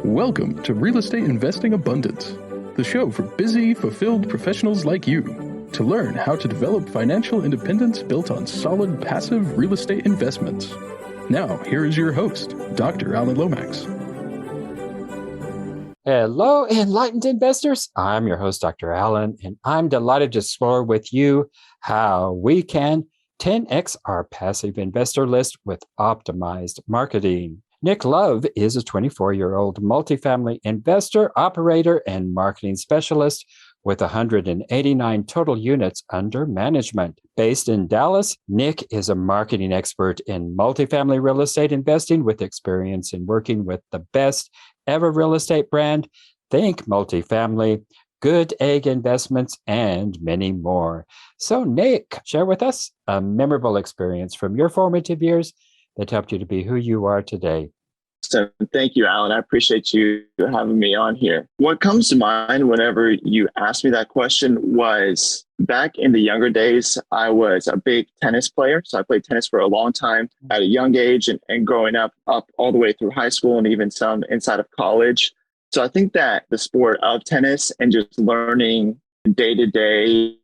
Welcome to Real Estate Investing Abundance, the show for busy, fulfilled professionals like you to learn how to develop financial independence built on solid, passive real estate investments. Now, here is your host, Dr. Alan Lomax. Hello, enlightened investors. I'm your host, Dr. Alan, and I'm delighted to explore with you how we can 10x our passive investor list with optimized marketing. Nick Love is a 24-year-old multifamily investor, operator, and marketing specialist with 189 total units under management. Based in Dallas, Nick is a marketing expert in multifamily real estate investing with experience in working with the best ever real estate brand, Think Multifamily, Goodegg Investments, and many more. So Nick, share with us a memorable experience from your formative years that helped you to be who you are today. So thank you, Alan. I appreciate you having me on here. What comes to mind whenever you ask me that question was back in the younger days, I was a big tennis player. So I played tennis for a long time at a young age and growing up all the way through high school and even some inside of college. So I think that the sport of tennis and just learning day to day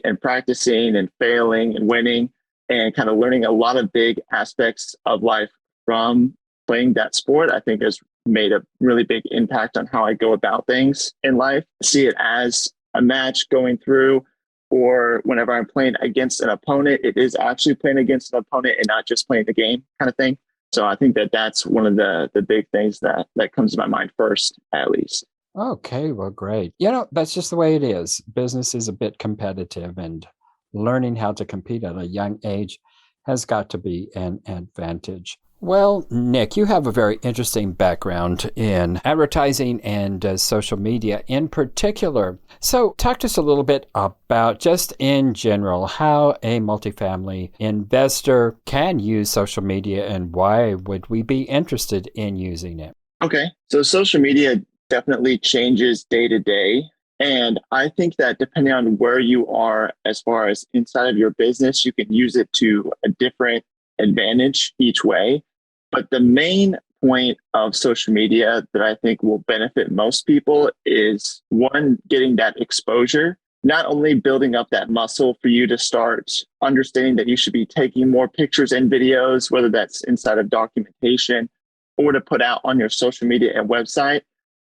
and practicing and failing and winning and kind of learning a lot of big aspects of life from playing that sport, I think has made a really big impact on how I go about things in life. See it as a match going through, or whenever I'm playing against an opponent, it is actually playing against an opponent and not just playing the game kind of thing. So I think that that's one of the big things that comes to my mind first, at least. Okay, well, great. You know, that's just the way it is. Business is a bit competitive, and learning how to compete at a young age has got to be an advantage. Well, Nick, you have a very interesting background in advertising and social media in particular. So talk to us a little bit about, just in general, how a multifamily investor can use social media and why would we be interested in using it? Okay, so social media definitely changes day to day. And I think that depending on where you are as far as inside of your business, you can use it to a different advantage each way. But the main point of social media that I think will benefit most people is, one, getting that exposure, not only building up that muscle for you to start understanding that you should be taking more pictures and videos, whether that's inside of documentation or to put out on your social media and website,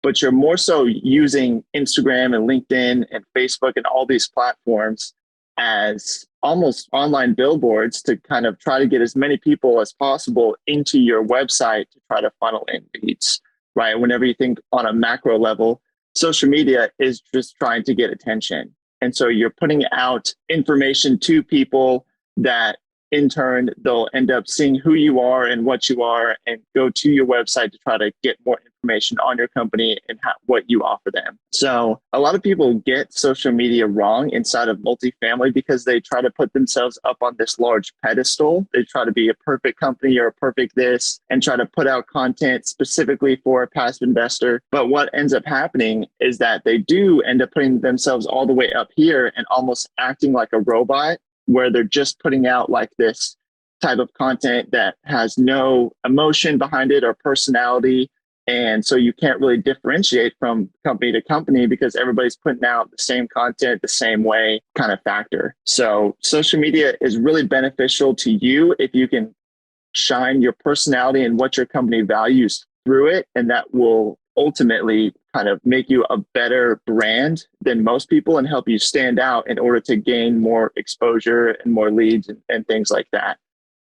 but you're more so using Instagram and LinkedIn and Facebook and all these platforms as almost online billboards to kind of try to get as many people as possible into your website to try to funnel in leads, right? Whenever you think on a macro level, social media is just trying to get attention. And so you're putting out information to people that in turn, they'll end up seeing who you are and what you are and go to your website to try to get more information on your company and what you offer them. So a lot of people get social media wrong inside of multifamily because they try to put themselves up on this large pedestal. They try to be a perfect company or a perfect this and try to put out content specifically for a passive investor. But what ends up happening is that they do end up putting themselves all the way up here and almost acting like a robot, where they're just putting out like this type of content that has no emotion behind it or personality. And so you can't really differentiate from company to company because everybody's putting out the same content the same way kind of factor. So social media is really beneficial to you if you can shine your personality and what your company values through it. And that will ultimately kind of make you a better brand than most people and help you stand out in order to gain more exposure and more leads and things like that.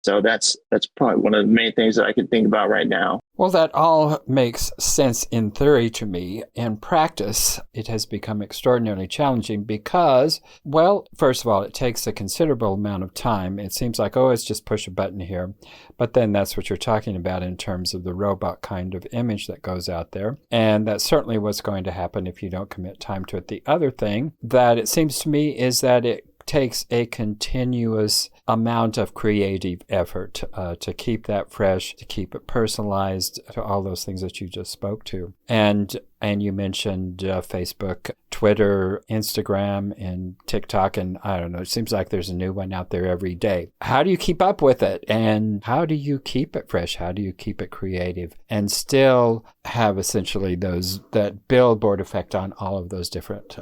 So that's probably one of the main things that I can think about right now. Well, that all makes sense in theory to me. In practice, it has become extraordinarily challenging because, well, first of all, it takes a considerable amount of time. It seems like, oh, it's just push a button here. But then that's what you're talking about in terms of the robot kind of image that goes out there. And that's certainly what's going to happen if you don't commit time to it. The other thing that it seems to me is that it takes a continuous amount of creative effort to keep that fresh, to keep it personalized, to all those things that you just spoke to. And you mentioned Facebook, Twitter, Instagram, and TikTok, and I don't know, it seems like there's a new one out there every day. How do you keep up with it? And how do you keep it fresh? How do you keep it creative and still have essentially that billboard effect on all of those different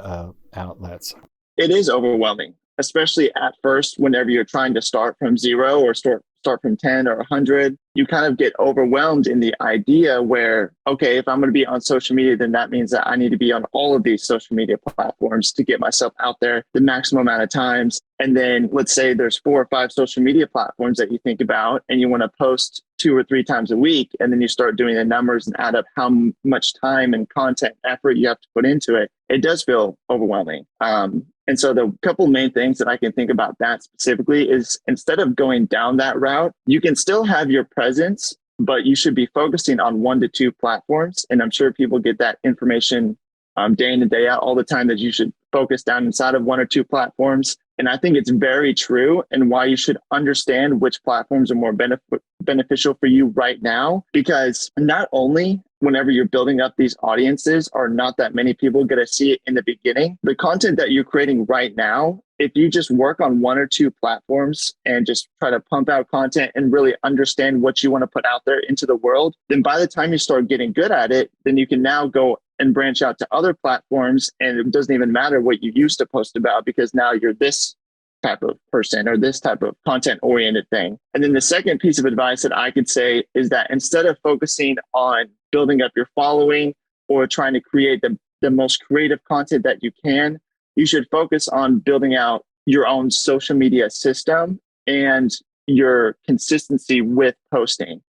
outlets? It is overwhelming, especially at first, whenever you're trying to start from zero or start from 10 or 100. You kind of get overwhelmed in the idea where, okay, if I'm going to be on social media, then that means that I need to be on all of these social media platforms to get myself out there the maximum amount of times. And then let's say there's 4 or 5 social media platforms that you think about, and you want to post 2 or 3 times a week. And then you start doing the numbers and add up how much time and content effort you have to put into it. It does feel overwhelming. And so the couple main things that I can think about that specifically is, instead of going down that route, you can still have your presence, but you should be focusing on 1 to 2 platforms. And I'm sure people get that information day in and day out all the time, that you should focus down inside of 1 or 2 platforms. And I think it's very true, and why you should understand which platforms are more beneficial for you right now. Because not only whenever you're building up these audiences are not that many people going to see it in the beginning, the content that you're creating right now, if you just work on 1 or 2 platforms and just try to pump out content and really understand what you want to put out there into the world, then by the time you start getting good at it, then you can now go and branch out to other platforms. And it doesn't even matter what you used to post about, because now you're this type of person or this type of content oriented thing. And then the second piece of advice that I could say is that instead of focusing on building up your following or trying to create the most creative content that you can, you should focus on building out your own social media system and your consistency with posting.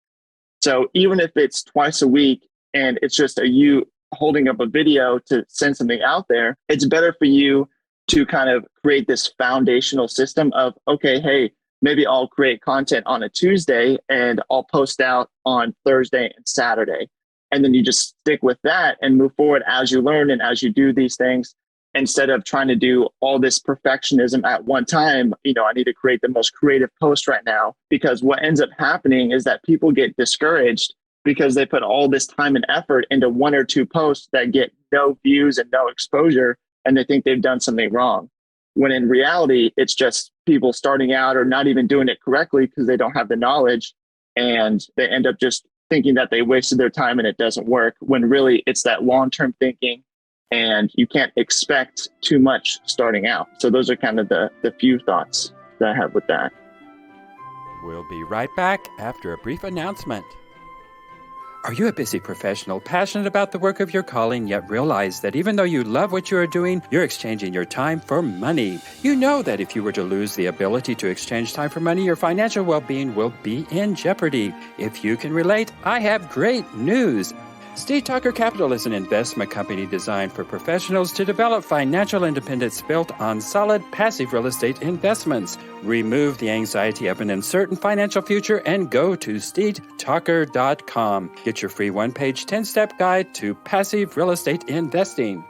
So even if it's twice a week and it's just you holding up a video to send something out there, it's better for you to kind of create this foundational system of, okay, hey, maybe I'll create content on a Tuesday and I'll post out on Thursday and Saturday. And then you just stick with that and move forward as you learn and as you do these things, instead of trying to do all this perfectionism at one time. I need to create the most creative post right now, because what ends up happening is that people get discouraged because they put all this time and effort into 1 or 2 posts that get no views and no exposure, and they think they've done something wrong. When in reality, it's just people starting out or not even doing it correctly because they don't have the knowledge, and they end up just thinking that they wasted their time and it doesn't work, when really it's that long-term thinking, and you can't expect too much starting out. So those are kind of the few thoughts that I have with that. We'll be right back after a brief announcement. Are you a busy professional, passionate about the work of your calling, yet realize that even though you love what you are doing, you're exchanging your time for money? You know that if you were to lose the ability to exchange time for money, your financial well-being will be in jeopardy. If you can relate, I have great news. Steve Tucker Capital is an investment company designed for professionals to develop financial independence built on solid passive real estate investments. Remove the anxiety of an uncertain financial future and go to stevetucker.com. Get your free one-page 10-step guide to passive real estate investing.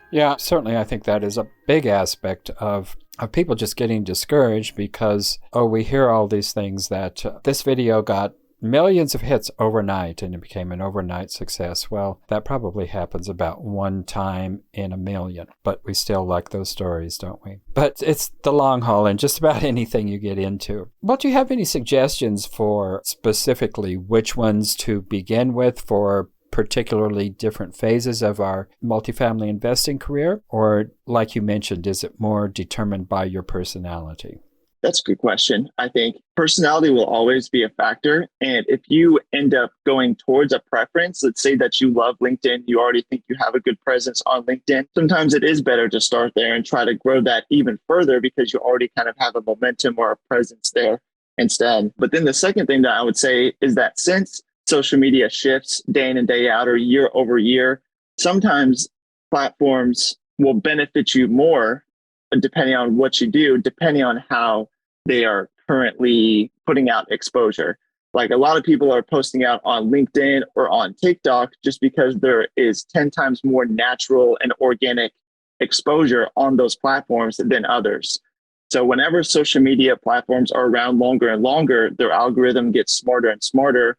Yeah, certainly I think that is a big aspect of people just getting discouraged because, we hear all these things that this video got millions of hits overnight and it became an overnight success. Well, that probably happens about 1 time in a million, but we still like those stories, don't we? But it's the long haul in just about anything you get into. Well, do you have any suggestions for specifically which ones to begin with for particularly different phases of our multifamily investing career? Or like you mentioned, is it more determined by your personality? That's a good question. I think personality will always be a factor. And if you end up going towards a preference, let's say that you love LinkedIn, you already think you have a good presence on LinkedIn, sometimes it is better to start there and try to grow that even further because you already kind of have a momentum or a presence there instead. But then the second thing that I would say is that since social media shifts day in and day out or year over year, sometimes platforms will benefit you more depending on what you do, depending on how they are currently putting out exposure. Like a lot of people are posting out on LinkedIn or on TikTok just because there is 10 times more natural and organic exposure on those platforms than others. So whenever social media platforms are around longer and longer, their algorithm gets smarter and smarter.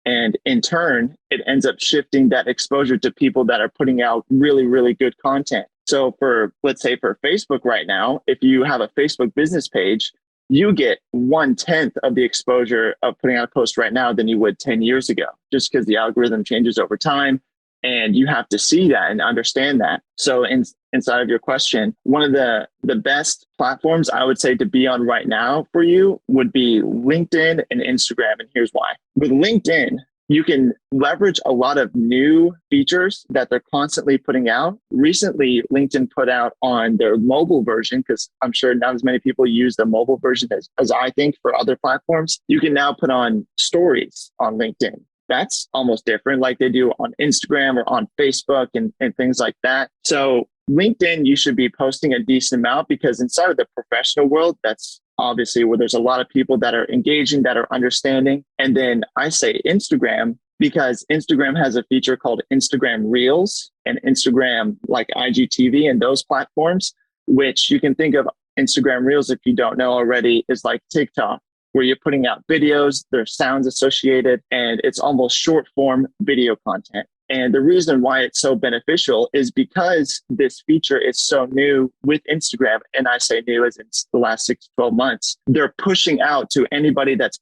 And in turn, it ends up shifting that exposure to people that are putting out really, really good content. So let's say for Facebook right now, if you have a Facebook business page, you get 1/10 of the exposure of putting out a post right now than you would 10 years ago, just because the algorithm changes over time. And you have to see that and understand that. So inside of your question, one of the best platforms I would say to be on right now for you would be LinkedIn and Instagram. And here's why. With LinkedIn, you can leverage a lot of new features that they're constantly putting out. Recently, LinkedIn put out on their mobile version, because I'm sure not as many people use the mobile version as I think for other platforms. You can now put on stories on LinkedIn. That's almost different, like they do on Instagram or on Facebook and things like that. So LinkedIn, you should be posting a decent amount, because inside of the professional world, that's obviously where there's a lot of people that are engaging, that are understanding. And then I say Instagram, because Instagram has a feature called Instagram Reels and Instagram like IGTV and those platforms, which you can think of Instagram Reels, if you don't know already, is like TikTok, where you're putting out videos, there's sounds associated, and it's almost short form video content. And the reason why it's so beneficial is because this feature is so new with Instagram. And I say new as in the last 6 to 12 months. They're pushing out to anybody that's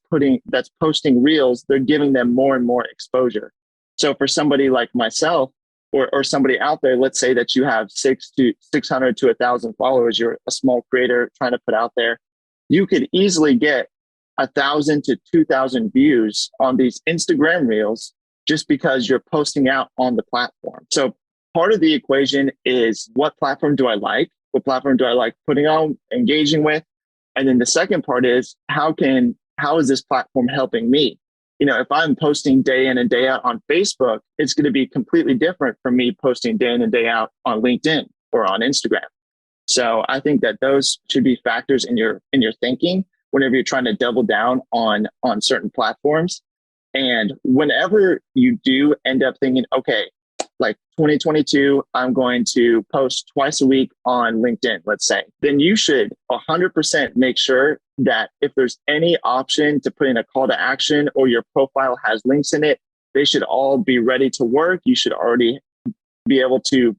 posting reels. They're giving them more and more exposure. So for somebody like myself or somebody out there, let's say that you have 600 to 1,000 followers, you're a small creator trying to put out there, you could easily get 1,000 to 2,000 views on these Instagram reels just because you're posting out on the platform. So part of the equation is, what platform do I like? What platform do I like putting on, engaging with? And then the second part is, how is this platform helping me? You know, if I'm posting day in and day out on Facebook, it's going to be completely different from me posting day in and day out on LinkedIn or on Instagram. So I think that those should be factors in your thinking whenever you're trying to double down on certain platforms. And whenever you do end up thinking, okay, like 2022, I'm going to post twice a week on LinkedIn, let's say, then you should 100% make sure that if there's any option to put in a call to action or your profile has links in it, they should all be ready to work. You should already be able to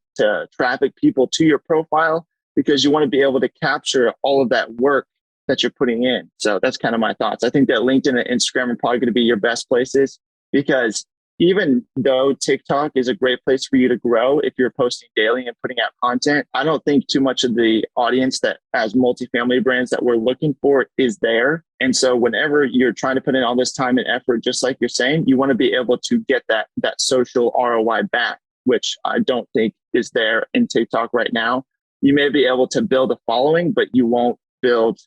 traffic people to your profile, because you want to be able to capture all of that work that you're putting in. So that's kind of my thoughts. I think that LinkedIn and Instagram are probably going to be your best places, because even though TikTok is a great place for you to grow if you're posting daily and putting out content, I don't think too much of the audience that as multifamily brands that we're looking for is there. And so whenever you're trying to put in all this time and effort, just like you're saying, you want to be able to get that social ROI back, which I don't think is there in TikTok right now. You may be able to build a following, but you won't build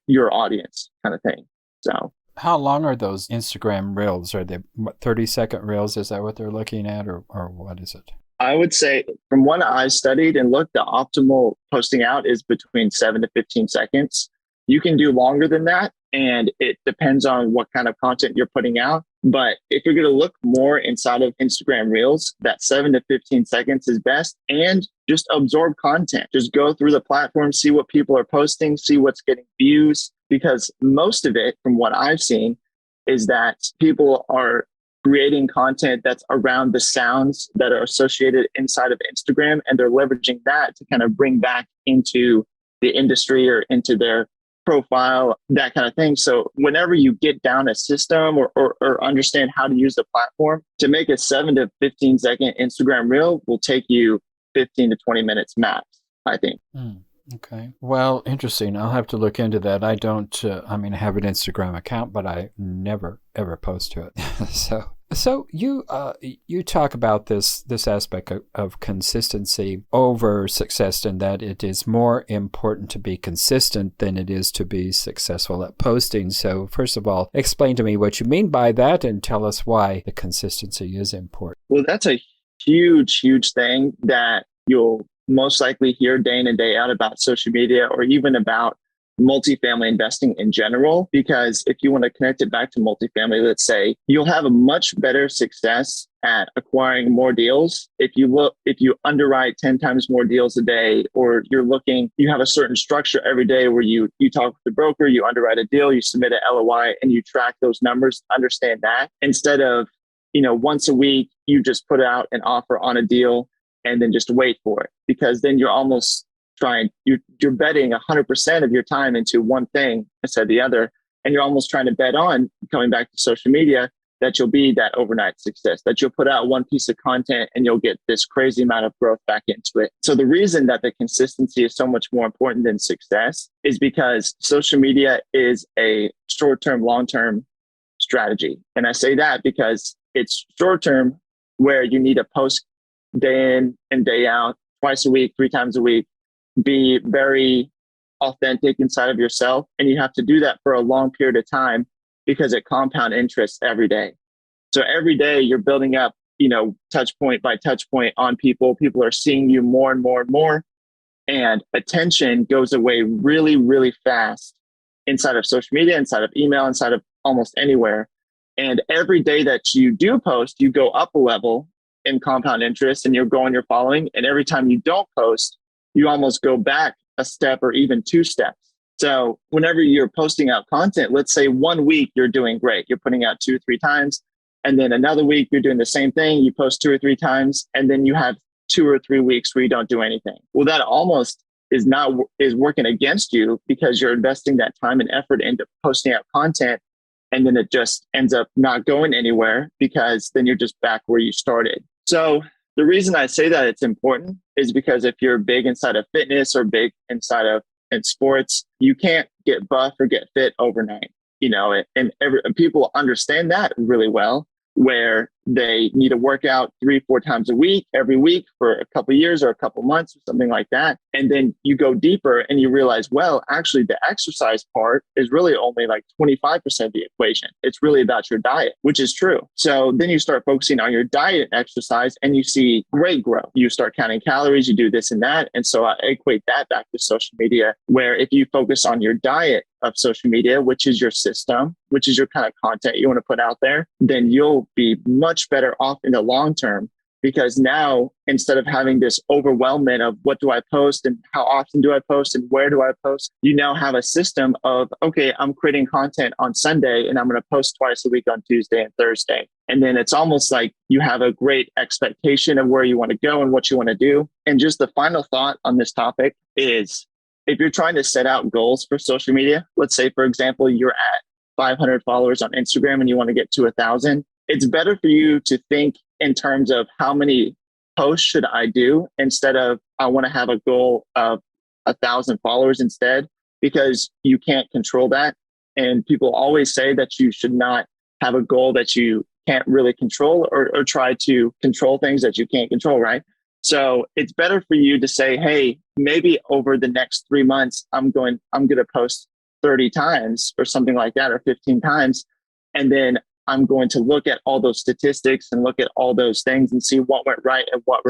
your audience, kind of thing. So how long are those Instagram reels? Are they 30-second reels? Is that what they're looking at, or what is it? I would say, from what I studied and looked, the optimal posting out is between 7 to 15 seconds. You can do longer than that, and it depends on what kind of content you're putting out. But if you're going to look more inside of Instagram Reels, that 7 to 15 seconds is best. And just absorb content. Just go through the platform, see what people are posting, see what's getting views. Because most of it, from what I've seen, is that people are creating content that's around the sounds that are associated inside of Instagram. And they're leveraging that to kind of bring back into the industry or into their profile, that kind of thing. So whenever you get down a system or understand how to use the platform, to make a 7 to 15 second Instagram reel will take you 15 to 20 minutes max, I think. Okay. Well, interesting. I'll have to look into that. I don't, I have an Instagram account, but I never, ever post to it. So you talk about this aspect of consistency over success, and that it is more important to be consistent than it is to be successful at posting. So first of all, explain to me what you mean by that and tell us why the consistency is important. Well, that's a huge, huge thing that you'll most likely hear day in and day out about social media, or even about multifamily investing in general. Because if you want to connect it back to multifamily, let's say, you'll have a much better success at acquiring more deals if you underwrite 10 times more deals a day, or you have a certain structure every day where you talk with the broker, you underwrite a deal, you submit an LOI, and you track those numbers, understand that, instead of once a week, you just put out an offer on a deal and then just wait for it, because then you're almost you're betting 100% of your time into one thing instead of the other. And you're almost trying to bet on, coming back to social media, that you'll be that overnight success, that you'll put out one piece of content and you'll get this crazy amount of growth back into it. So the reason that the consistency is so much more important than success is because social media is a short-term, long-term strategy. And I say that because it's short-term, where you need to post day in and day out, twice a week, 3 times a week, be very authentic inside of yourself. And you have to do that for a long period of time, because it compound interest every day. So every day you're building up, touch point by touch point on people. People are seeing you more and more and more. And attention goes away really, really fast inside of social media, inside of email, inside of almost anywhere. And every day that you do post, you go up a level in compound interest and you're growing your following. And every time you don't post, you almost go back a step or even 2 steps. So whenever you're posting out content, let's say 1 week you're doing great, you're putting out 2 or 3 times, and then another week you're doing the same thing, you post 2 or 3 times, and then you have 2 or 3 weeks where you don't do anything. Well, that almost is working against you, because you're investing that time and effort into posting out content, and then it just ends up not going anywhere, because then you're just back where you started. So the reason I say that it's important is because if you're big inside of fitness or big inside of in sports, you can't get buff or get fit overnight, and people understand that really well, where they need to work out 3-4 times a week, every week for a couple of years or a couple of months or something like that. And then you go deeper and you realize, well, actually the exercise part is really only like 25% of the equation. It's really about your diet, which is true. So then you start focusing on your diet and exercise and you see great growth. You start counting calories, you do this and that. And so I equate that back to social media, where if you focus on your diet of social media, which is your system, which is your kind of content you want to put out there, then you'll be much better off in the long term. Because now, instead of having this overwhelmment of what do I post and how often do I post and where do I post, you now have a system of, okay, I'm creating content on Sunday and I'm going to post twice a week on Tuesday and Thursday. And then it's almost like you have a great expectation of where you want to go and what you want to do. And just the final thought on this topic is, if you're trying to set out goals for social media, let's say, for example, you're at 500 followers on Instagram and you want to get to 1,000, it's better for you to think in terms of how many posts should I do, instead of I want to have a goal of 1,000 followers instead, because you can't control that. And people always say that you should not have a goal that you can't really control, or try to control things that you can't control, right? So it's better for you to say, hey, maybe over the next 3 months, I'm going to post 30 times or something like that, or 15 times. And then I'm going to look at all those statistics and look at all those things and see what went right and what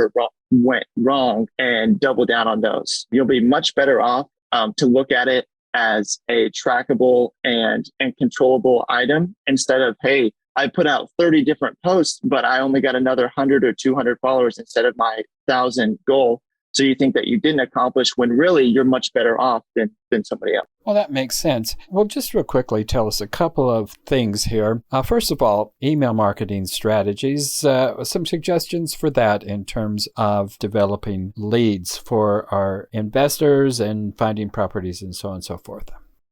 went wrong, and double down on those. You'll be much better off to look at it as a trackable and controllable item, instead of, hey, I put out 30 different posts, but I only got another 100 or 200 followers instead of my 1,000 goal. So you think that you didn't accomplish, when really you're much better off than somebody else. Well, that makes sense. Well, just real quickly, tell us a couple of things here. First of all, email marketing strategies, some suggestions for that in terms of developing leads for our investors and finding properties and so on and so forth.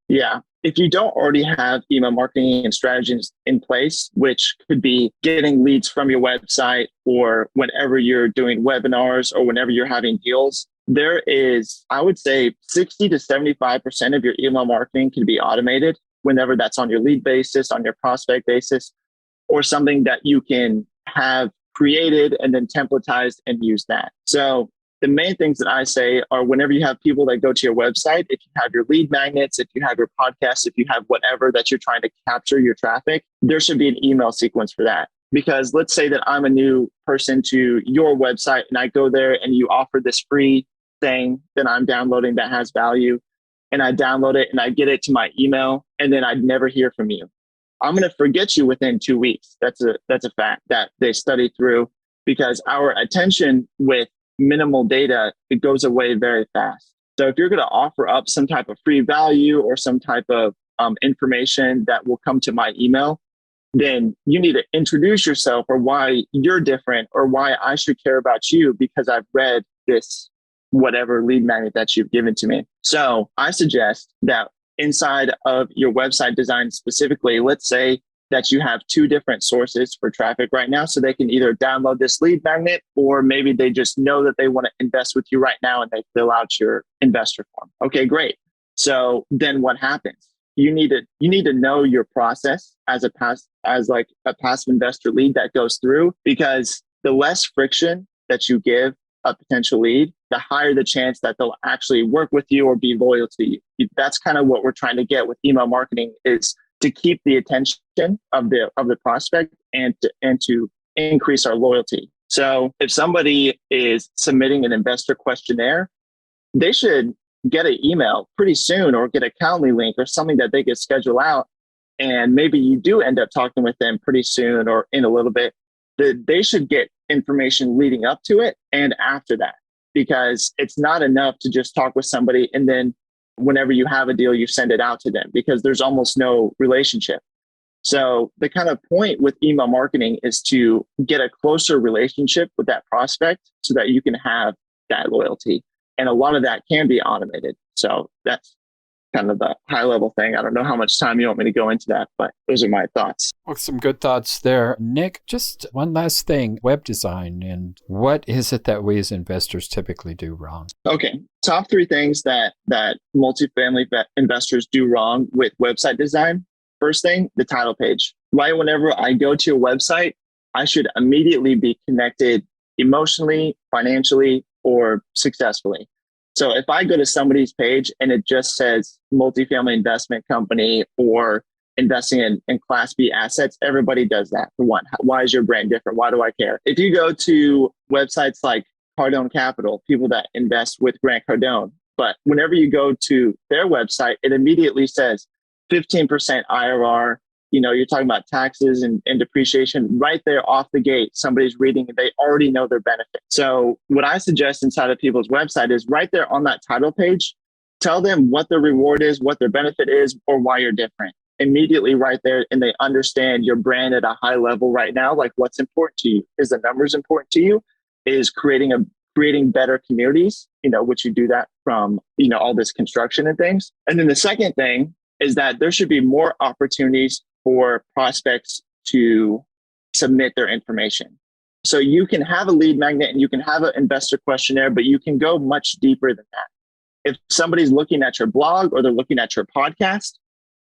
Yeah. If you don't already have email marketing and strategies in place, which could be getting leads from your website, or whenever you're doing webinars, or whenever you're having deals, there is, I would say, 60 to 75% of your email marketing can be automated, whenever that's on your lead basis, on your prospect basis, or something that you can have created and then templatized and use that. So the main things that I say are, whenever you have people that go to your website, if you have your lead magnets, if you have your podcast, if you have whatever that you're trying to capture your traffic, there should be an email sequence for that. Because let's say that I'm a new person to your website and I go there and you offer this free thing that I'm downloading that has value, and I download it and I get it to my email, and then I'd never hear from you. I'm going to forget you within 2 weeks. That's a fact that they studied through, because our attention with minimal data, it goes away very fast. So if you're going to offer up some type of free value or some type of information that will come to my email, then you need to introduce yourself or why you're different or why I should care about you because I've read this whatever lead magnet that you've given to me. So I suggest that inside of your website design specifically, let's say that you have two different sources for traffic right now. So they can either download this lead magnet or maybe they just know that they want to invest with you right now and they fill out your investor form. Okay, great. So then what happens? You need to know your process as a passive investor lead that goes through, because the less friction that you give a potential lead, the higher the chance that they'll actually work with you or be loyal to you. That's kind of what we're trying to get with email marketing, is to keep the attention of the prospect and to increase our loyalty. So if somebody is submitting an investor questionnaire, they should get an email pretty soon or get a Calendly link or something that they could schedule out. And maybe you do end up talking with them pretty soon or in a little bit. They should get information leading up to it and after that, because it's not enough to just talk with somebody and then whenever you have a deal, you send it out to them, because there's almost no relationship. So the kind of point with email marketing is to get a closer relationship with that prospect so that you can have that loyalty. And a lot of that can be automated. So that's kind of the high level thing. I don't know how much time you want me to go into that, but those are my thoughts. Well, some good thoughts there. Nick, just one last thing, web design, and what is it that we as investors typically do wrong? Okay. Top three things that multifamily investors do wrong with website design. First thing, the title page. Right whenever I go to a website, I should immediately be connected emotionally, financially, or successfully. So if I go to somebody's page and it just says multifamily investment company or investing in Class B assets, everybody does that for one. Why is your brand different? Why do I care? If you go to websites like Cardone Capital, people that invest with Grant Cardone, but whenever you go to their website, it immediately says 15% IRR. You're talking about taxes and depreciation right there off the gate. Somebody's reading and they already know their benefit. So what I suggest inside of people's website is right there on that title page, tell them what their reward is, what their benefit is, or why you're different. Immediately right there, and they understand your brand at a high level right now, like what's important to you. Is the numbers important to you? Is creating better communities, which you do that from, all this construction and things. And then the second thing is that there should be more opportunities for prospects to submit their information. So you can have a lead magnet and you can have an investor questionnaire, but you can go much deeper than that. If somebody's looking at your blog or they're looking at your podcast,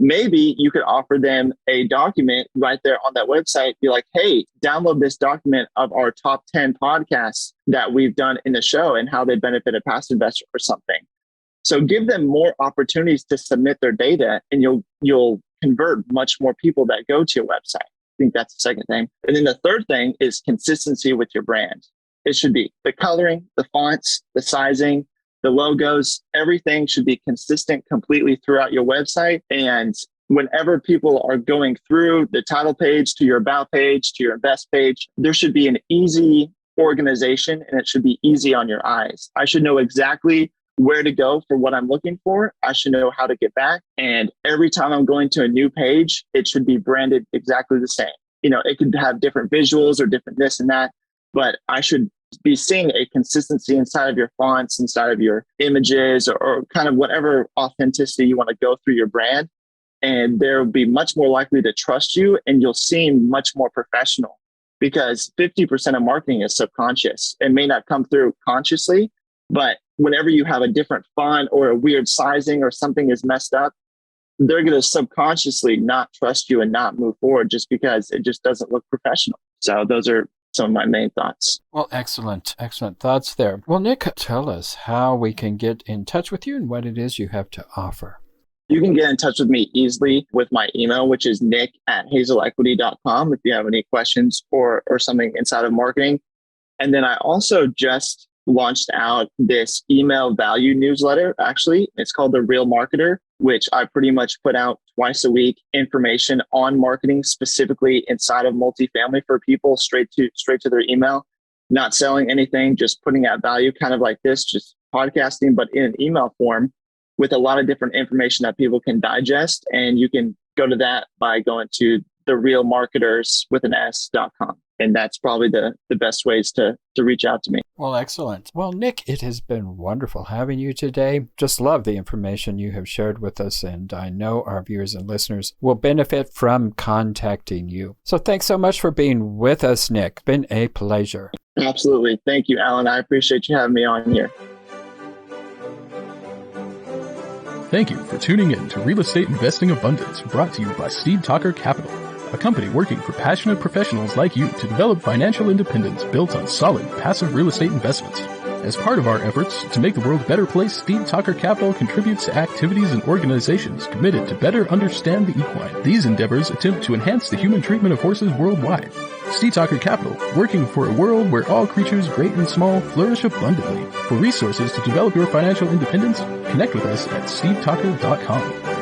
maybe you could offer them a document right there on that website. Be like, hey, download this document of our top 10 podcasts that we've done in the show and how they benefit a past investor or something. So give them more opportunities to submit their data, and you'll convert much more people that go to your website. I think that's the second thing. And then the third thing is consistency with your brand. It should be the coloring, the fonts, the sizing, the logos, everything should be consistent completely throughout your website. And whenever people are going through the title page to your about page, to your invest page, there should be an easy organization and it should be easy on your eyes. I should know exactly where to go for what I'm looking for. I should know how to get back. And every time I'm going to a new page, it should be branded exactly the same. It could have different visuals or different this and that, but I should be seeing a consistency inside of your fonts, inside of your images, or kind of whatever authenticity you want to go through your brand. And they'll be much more likely to trust you and you'll seem much more professional, because 50% of marketing is subconscious. It may not come through consciously, but whenever you have a different font or a weird sizing or something is messed up, they're going to subconsciously not trust you and not move forward just because it just doesn't look professional. So those are some of my main thoughts. Well, excellent thoughts there. Well, Nick, tell us how we can get in touch with you and what it is you have to offer. You can get in touch with me easily with my email, which is nick@hazelequity.com if you have any questions or something inside of marketing. And then I also just launched out this email value newsletter. Actually, it's called The Real Marketer, which I pretty much put out twice a week, information on marketing specifically inside of multifamily for people straight to their email. Not selling anything, just putting out value, kind of like this, just podcasting, but in an email form with a lot of different information that people can digest. And you can go to that by going to therealmarketers with an S.com. And that's probably the best ways to reach out to me. Well, excellent. Well, Nick, it has been wonderful having you today. Just love the information you have shared with us, and I know our viewers and listeners will benefit from contacting you. So thanks so much for being with us, Nick. It's been a pleasure. Absolutely. Thank you, Alan. I appreciate you having me on here. Thank you for tuning in to Real Estate Investing Abundance, brought to you by Steve Talker Capital, a company working for passionate professionals like you to develop financial independence built on solid, passive real estate investments. As part of our efforts to make the world a better place, Steve Talker Capital contributes to activities and organizations committed to better understand the equine. These endeavors attempt to enhance the human treatment of horses worldwide. Steve Talker Capital, working for a world where all creatures, great and small, flourish abundantly. For resources to develop your financial independence, connect with us at stevetalker.com.